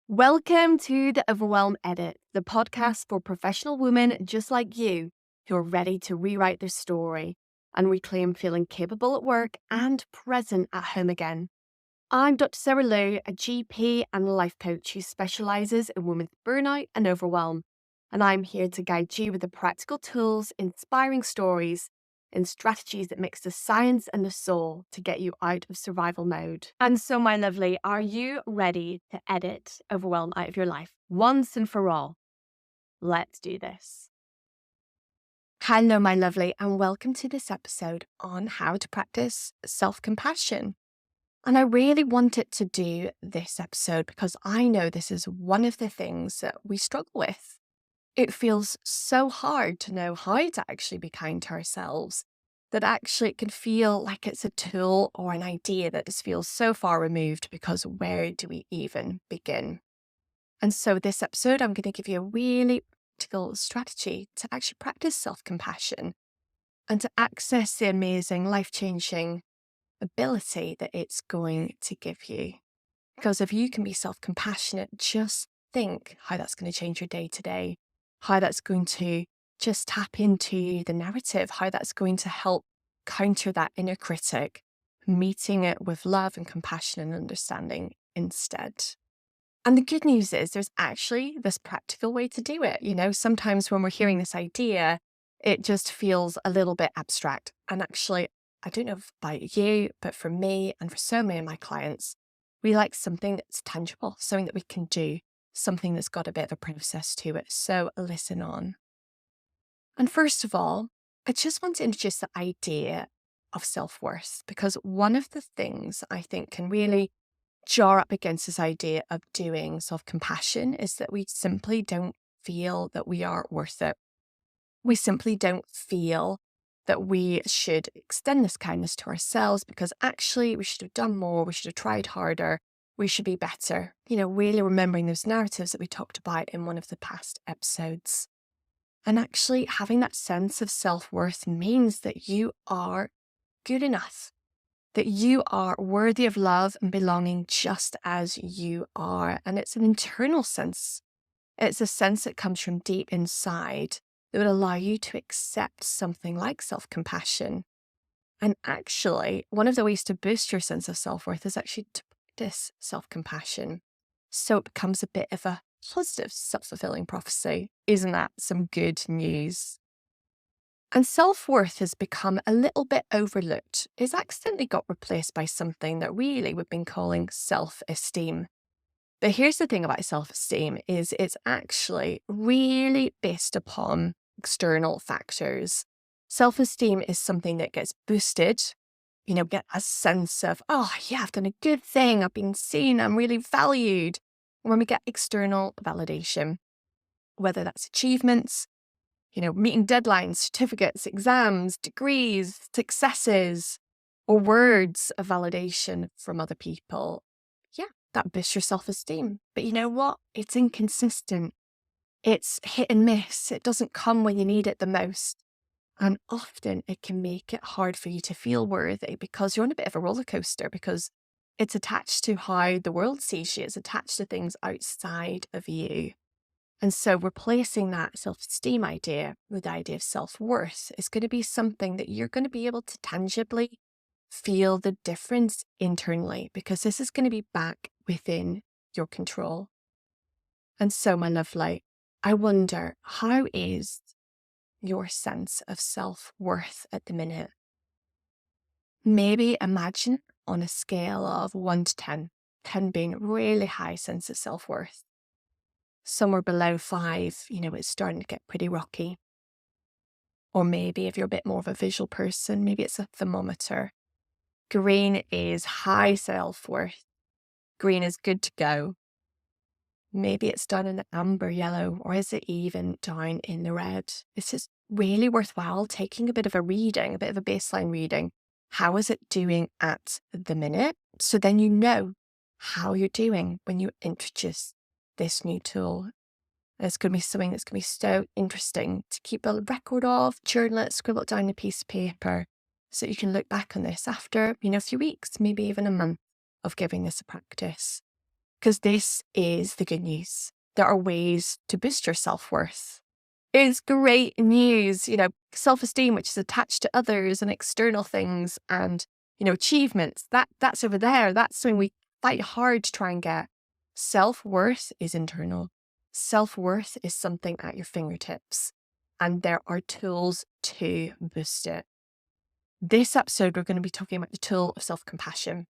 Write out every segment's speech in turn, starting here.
Welcome to the Overwhelm Edit, the podcast for professional women just like you who are ready to rewrite their story and reclaim feeling capable at work and present at home again. I'm Dr. Sarah Lou, a GP and life coach who specializes in women's burnout and overwhelm. And I'm here to guide you with the practical tools, inspiring stories, and strategies that mix the science and the soul to get you out of survival mode. And so, my lovely, are you ready to edit overwhelm out of your life once and for all? Let's do this. Hello, my lovely, and welcome to this episode on how to practice self-compassion. And I really wanted to do this episode because I know this is one of the things that we struggle with. It feels so hard to know how to actually be kind to ourselves, that actually it can feel like it's a tool or an idea that just feels so far removed because where do we even begin? And so this episode, I'm going to give you a really practical strategy to actually practice self-compassion and to access the amazing, life-changing ability that it's going to give you. Because if you can be self-compassionate, just think how that's going to change your day to day, how that's going to just tap into the narrative, how that's going to help counter that inner critic, meeting it with love and compassion and understanding instead. And the good news is there's actually this practical way to do it. Sometimes when we're hearing this idea, it just feels a little bit abstract. And actually, I don't know about you, but for me and for so many of my clients, we like something that's tangible, something that we can do, something that's got a bit of a process to it. So listen on. And first of all, I just want to introduce the idea of self-worth, because one of the things I think can really jar up against this idea of doing self-compassion is that we simply don't feel that we are worth it. We simply don't feel that we should extend this kindness to ourselves because actually we should have done more, we should have tried harder, we should be better. Really remembering those narratives that we talked about in one of the past episodes. And actually having that sense of self-worth means that you are good enough, that you are worthy of love and belonging just as you are. And it's an internal sense. It's a sense that comes from deep inside that would allow you to accept something like self-compassion. And actually, one of the ways to boost your sense of self-worth is actually to practice self-compassion. So it becomes a bit of a positive, self-fulfilling prophecy. Isn't that some good news? And self-worth has become a little bit overlooked. It's accidentally got replaced by something that really we've been calling self-esteem. But here's the thing about self-esteem is it's actually really based upon external factors. Self-esteem is something that gets boosted, get a sense of, oh yeah, I've done a good thing. I've been seen. I'm really valued. When we get external validation, whether that's achievements, meeting deadlines, certificates, exams, degrees, successes, or words of validation from other people. Yeah, that boosts your self-esteem. But you know what? It's inconsistent. It's hit and miss. It doesn't come when you need it the most. And often it can make it hard for you to feel worthy because you're on a bit of a roller coaster because it's attached to how the world sees you. It's attached to things outside of you. And so replacing that self-esteem idea with the idea of self-worth is going to be something that you're going to be able to tangibly feel the difference internally, because this is going to be back within your control. And so, my lovely, I wonder, how is your sense of self-worth at the minute? Maybe imagine on a scale of 1 to 10, 10 being a really high sense of self-worth. Somewhere below 5, it's starting to get pretty rocky. Or maybe if you're a bit more of a visual person, maybe it's a thermometer. Green is high self-worth. Green is good to go. Maybe it's down in the amber yellow, or is it even down in the red? It's just really worthwhile taking a bit of a reading, a bit of a baseline reading. How is it doing at the minute? So then you know how you're doing when you introduce this new tool. It's going to be something that's going to be so interesting to keep a record of, journal it, scribble it down on a piece of paper so you can look back on this after, a few weeks, maybe even a month of giving this a practice. Because this is the good news. There are ways to boost your self-worth. It's great news, self-esteem, which is attached to others and external things and, achievements. That's over there. That's something we fight hard to try and get. Self-worth is internal. Self-worth is something at your fingertips, and there are tools to boost it. This episode, we're going to be talking about the tool of self-compassion.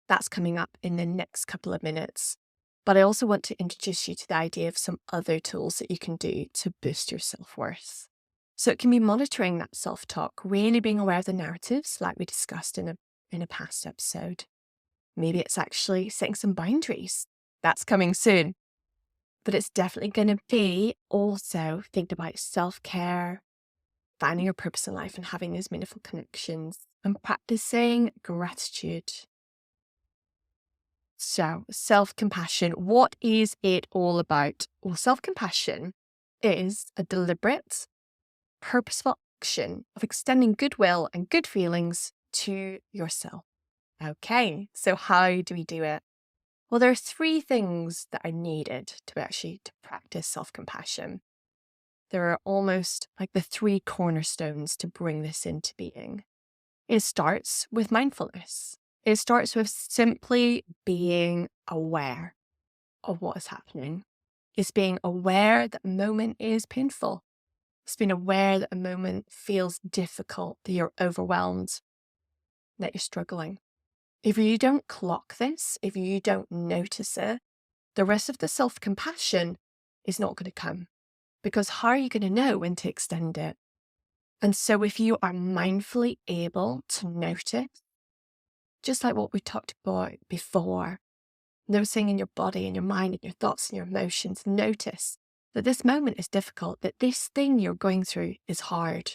That's coming up in the next couple of minutes. But I also want to introduce you to the idea of some other tools that you can do to boost your self-worth. So it can be monitoring that self-talk, really being aware of the narratives like we discussed in a past episode. Maybe it's actually setting some boundaries. That's coming soon. But it's definitely going to be also thinking about self-care, finding your purpose in life and having those meaningful connections and practicing gratitude. So, self-compassion, what is it all about? Well, self-compassion is a deliberate, purposeful action of extending goodwill and good feelings to yourself. Okay, so how do we do it? Well, there are 3 things that are needed to practice self-compassion. There are almost like the 3 cornerstones to bring this into being. It starts with mindfulness. It starts with simply being aware of what is happening. It's being aware that a moment is painful. It's being aware that a moment feels difficult, that you're overwhelmed, that you're struggling. If you don't clock this, if you don't notice it, the rest of the self-compassion is not going to come. Because how are you going to know when to extend it? And so if you are mindfully able to notice, just like what we talked about before, noticing in your body and your mind and your thoughts and your emotions, notice that this moment is difficult, that this thing you're going through is hard.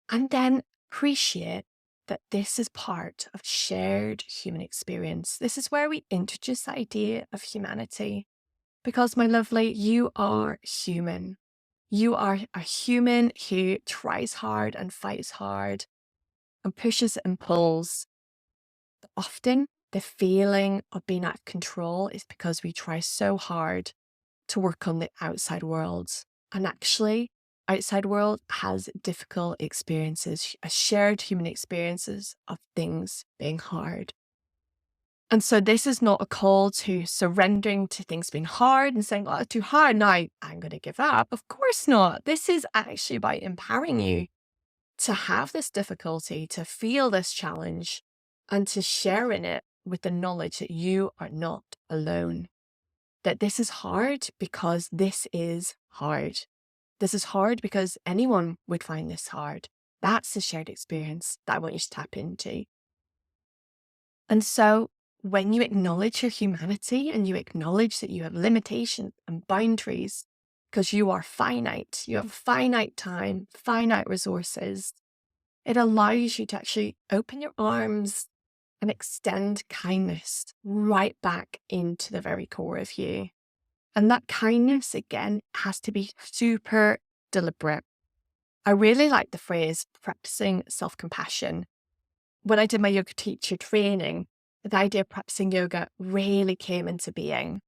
And then appreciate that this is part of shared human experience. This is where we introduce the idea of humanity. Because, my lovely, you are human. You are a human who tries hard and fights hard and pushes and pulls. But often the feeling of being out of control is because we try so hard to work on the outside world. And actually, outside world has difficult experiences, a shared human experiences of things being hard. And so this is not a call to surrendering to things being hard and saying, oh, it's too hard, now I'm going to give up. Of course not. This is actually about empowering you to have this difficulty, to feel this challenge, and to share in it with the knowledge that you are not alone. That this is hard because this is hard. This is hard because anyone would find this hard. That's the shared experience that I want you to tap into. And so when you acknowledge your humanity and you acknowledge that you have limitations and boundaries, because you are finite, you have finite time, finite resources, it allows you to actually open your arms and extend kindness right back into the very core of you. And that kindness, again, has to be super deliberate. I really like the phrase practicing self-compassion. When I did my yoga teacher training, the idea of practicing yoga really came into being.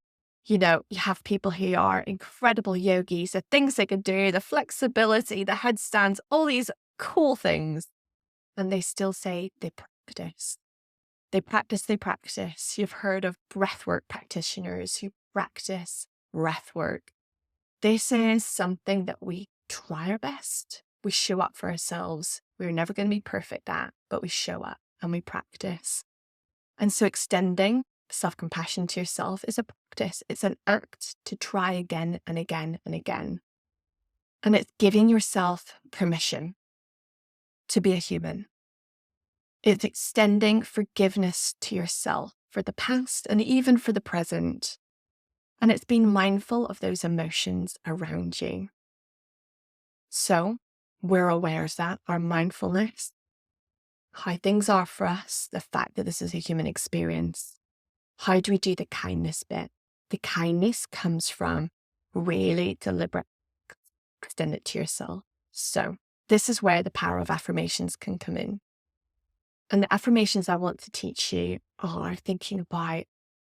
You have people who are incredible yogis, the things they can do, the flexibility, the headstands, all these cool things. And they still say they practice. They practice. You've heard of breathwork practitioners who practice breathwork. This is something that we try our best. We show up for ourselves. We're never going to be perfect at, but we show up and we practice. And so extending self-compassion to yourself is a practice. It's an act to try again and again and again. And it's giving yourself permission to be a human. It's extending forgiveness to yourself for the past and even for the present. And it's being mindful of those emotions around you. So we're aware of that, our mindfulness, how things are for us, the fact that this is a human experience. How do we do the kindness bit? The kindness comes from really deliberate, extend it to yourself. So this is where the power of affirmations can come in. And the affirmations I want to teach you are thinking about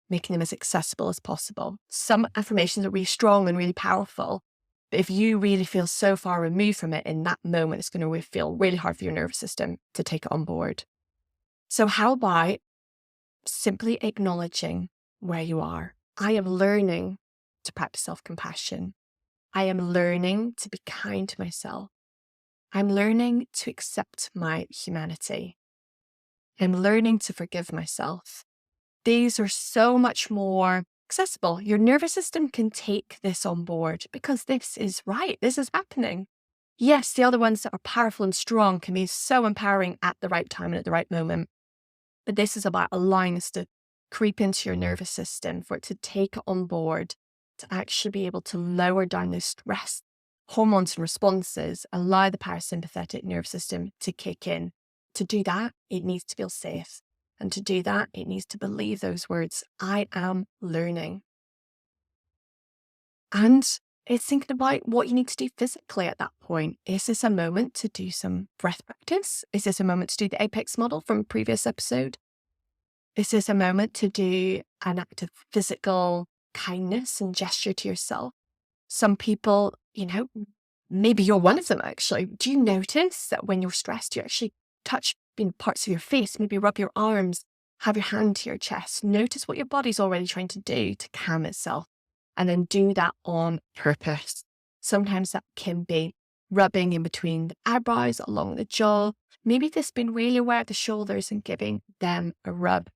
making them as accessible as possible. Some affirmations are really strong and really powerful, but if you really feel so far removed from it in that moment, it's going to feel really hard for your nervous system to take it on board. So how about simply acknowledging where you are? I am learning to practice self-compassion. I am learning to be kind to myself. I'm learning to accept my humanity. I'm learning to forgive myself. These are so much more accessible. Your nervous system can take this on board because this is right. This is happening. Yes, the other ones that are powerful and strong can be so empowering at the right time and at the right moment. But this is about allowing this to creep into your nervous system, for it to take it on board, to actually be able to lower down those stress hormones and responses, allow the parasympathetic nervous system to kick in. To do that, it needs to feel safe. And to do that, it needs to believe those words, I am learning. And it's thinking about what you need to do physically at that point. Is this a moment to do some breath practice? Is this a moment to do the Apex model from a previous episode? Is this a moment to do an act of physical kindness and gesture to yourself? Some people, maybe you're one of them actually. Do you notice that when you're stressed, you actually touch parts of your face, maybe rub your arms, have your hand to your chest, notice what your body's already trying to do to calm itself, and then do that on purpose. Sometimes that can be rubbing in between the eyebrows, along the jaw, maybe just being really aware of the shoulders and giving them a rub.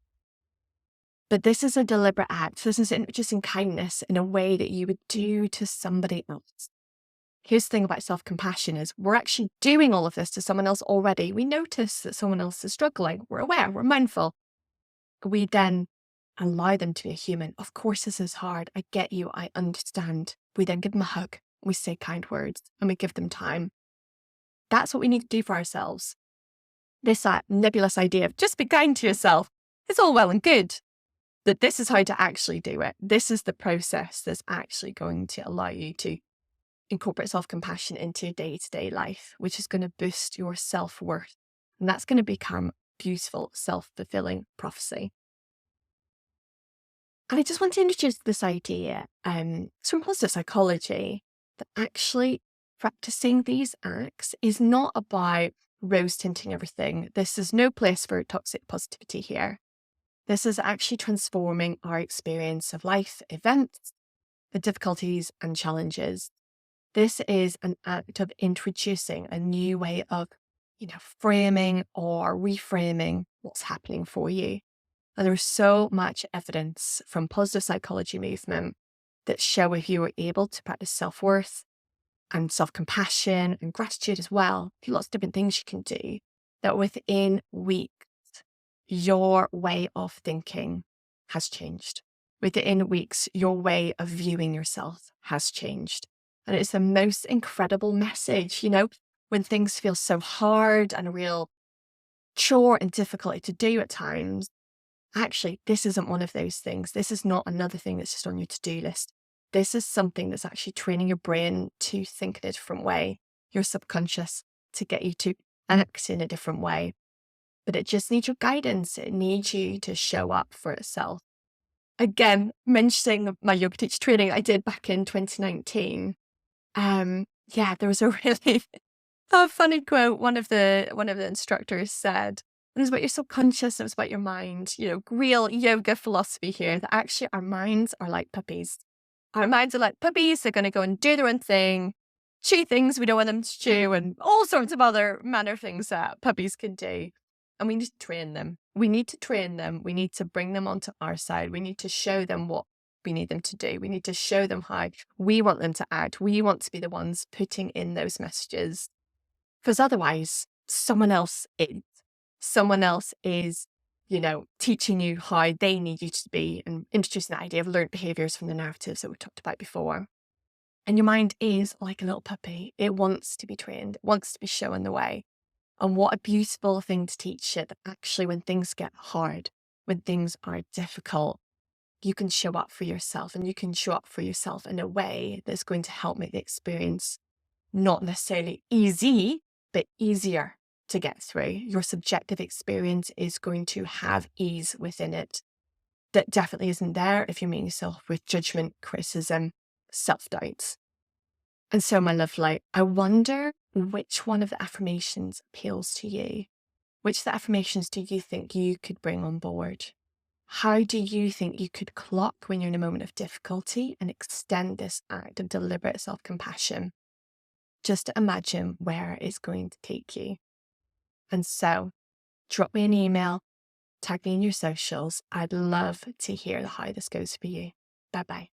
But this is a deliberate act. This is just in kindness in a way that you would do to somebody else. Here's the thing about self-compassion is we're actually doing all of this to someone else already. We notice that someone else is struggling. We're aware, we're mindful. We then allow them to be a human. Of course, this is hard. I get you. I understand. We then give them a hug. We say kind words and we give them time. That's what we need to do for ourselves. This nebulous idea of just be kind to yourself is all well and good. That this is how to actually do it. This is the process that's actually going to allow you to incorporate self-compassion into your day-to-day life, which is going to boost your self-worth. And that's going to become beautiful, self-fulfilling prophecy. And I just want to introduce this idea. It's from positive psychology that actually practicing these acts is not about rose tinting everything. This is no place for toxic positivity here. This is actually transforming our experience of life, events, the difficulties and challenges. This is an act of introducing a new way of, framing or reframing what's happening for you. And there's so much evidence from positive psychology movement that show if you are able to practice self-worth and self-compassion and gratitude as well, lots of different things you can do, that within weeks, your way of thinking has changed. Within weeks, your way of viewing yourself has changed. And it's the most incredible message, when things feel so hard and a real chore and difficulty to do at times. Actually, this isn't one of those things. This is not another thing that's just on your to-do list. This is something that's actually training your brain to think in a different way, your subconscious, to get you to act in a different way. But it just needs your guidance. It needs you to show up for itself. Again, mentioning my yoga teacher training I did back in 2019. There was a really funny quote. One of the instructors said, it was about your subconscious, it was about your mind, real yoga philosophy here, that actually our minds are like puppies. Our minds are like puppies. They're going to go and do their own thing, chew things we don't want them to chew, and all sorts of other manner of things that puppies can do. And we need to train them. We need to bring them onto our side. We need to show them what we need them to do. We need to show them how we want them to act. We want to be the ones putting in those messages. Because otherwise, someone else is. Someone else is, teaching you how they need you to be and introducing the idea of learned behaviors from the narratives that we talked about before. And your mind is like a little puppy. It wants to be trained. It wants to be shown the way. And what a beautiful thing to teach it, that actually when things get hard, when things are difficult, you can show up for yourself, and you can show up for yourself in a way that's going to help make the experience not necessarily easy, but easier to get through. Your subjective experience is going to have ease within it. that definitely isn't there if you meet yourself with judgment, criticism, self-doubts. And so, my lovely, I wonder which one of the affirmations appeals to you. Which of the affirmations do you think you could bring on board? How do you think you could clock when you're in a moment of difficulty and extend this act of deliberate self-compassion? Just to imagine where it's going to take you. And so, drop me an email, tag me in your socials. I'd love to hear how this goes for you. Bye-bye.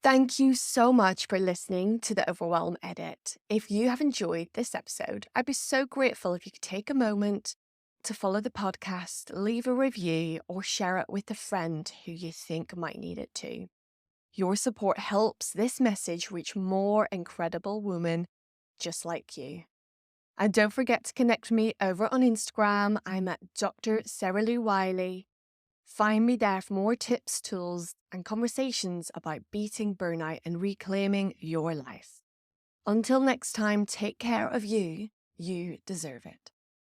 Thank you so much for listening to the Overwhelm Edit. If you have enjoyed this episode, I'd be so grateful if you could take a moment to follow the podcast, leave a review, or share it with a friend who you think might need it too. Your support helps this message reach more incredible women just like you. And don't forget to connect with me over on Instagram. I'm at Dr. Sarah Lou Wiley. Find me there for more tips, tools, and conversations about beating burnout and reclaiming your life. Until next time, take care of you. You deserve it.